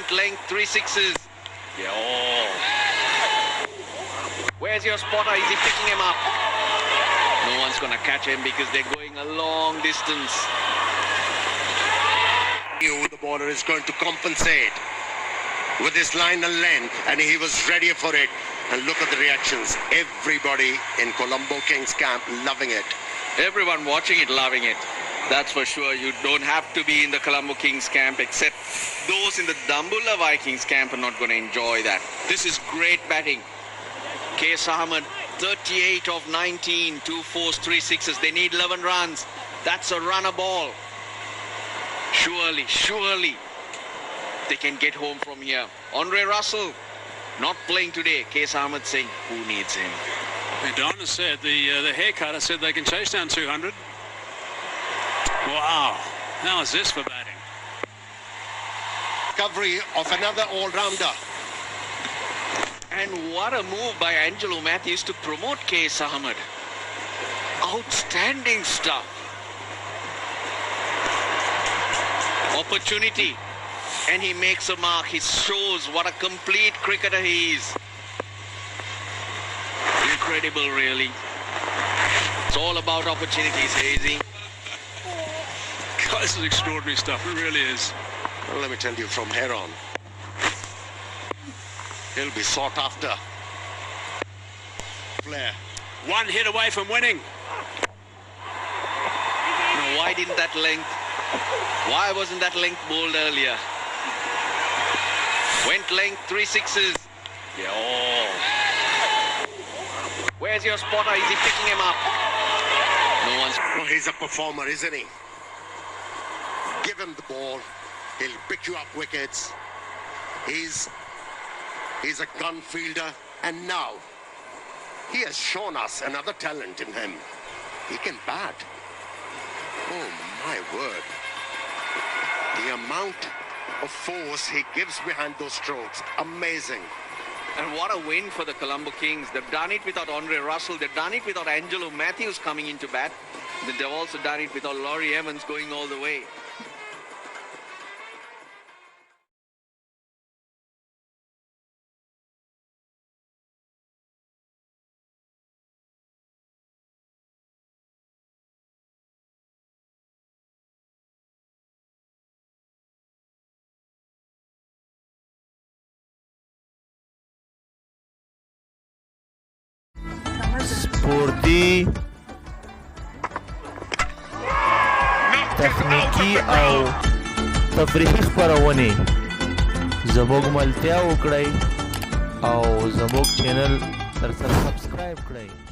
Went length, 3 sixes. Yeah. Oh. Where's your spotter? Is he picking him up? No one's going to catch him because they're going a long distance. The bowler is going to compensate with his line and length, and he was ready for it. And look at the reactions. Everybody in Colombo Kings camp loving it. Everyone watching it loving it. That's for sure. You don't have to be in the Colombo Kings camp, except those in the Dambulla Vikings camp are not going to enjoy that. This is great batting. K.S. Ahmed, 38 of 19, 2 fours, 3 sixes. They need 11 runs. That's a runner ball. Surely they can get home from here. Andre Russell not playing today. K.S. Ahmed saying, who needs him? And Donna said, the haircutter said they can chase down 200. Wow, how is this for batting? Recovery of another all-rounder. And what a move by Angelo Matthews to promote K.S. Ahmed. Outstanding stuff. Opportunity. And he makes a mark. He shows what a complete cricketer he is. Incredible, really. It's all about opportunities, Hazy. God, this is extraordinary stuff. It really is. Well, let me tell you, from here on, he'll be sought after. Player. One hit away from winning. No, why didn't that length? Why wasn't that length bowled earlier? Went length, 3 sixes. Yeah. Oh. Where's your spotter? Is he picking him up? No one's... Oh, he's a performer, isn't he? Give him the ball. He'll pick you up wickets. He's a gun fielder. And now, he has shown us another talent in him. He can bat. Oh, my word. The amount of force he gives behind those strokes. Amazing. And what a win for the Colombo Kings. They've done it without Andre Russell. They've done it without Angelo Matthews coming into bat. They've also done it without Laurie Evans going all the way. سپورتي تخنیکی او تفریحي خپرونې زموږ ملتیا وکړئ او زموږ چینل تر سره سبسکرايب کړئ.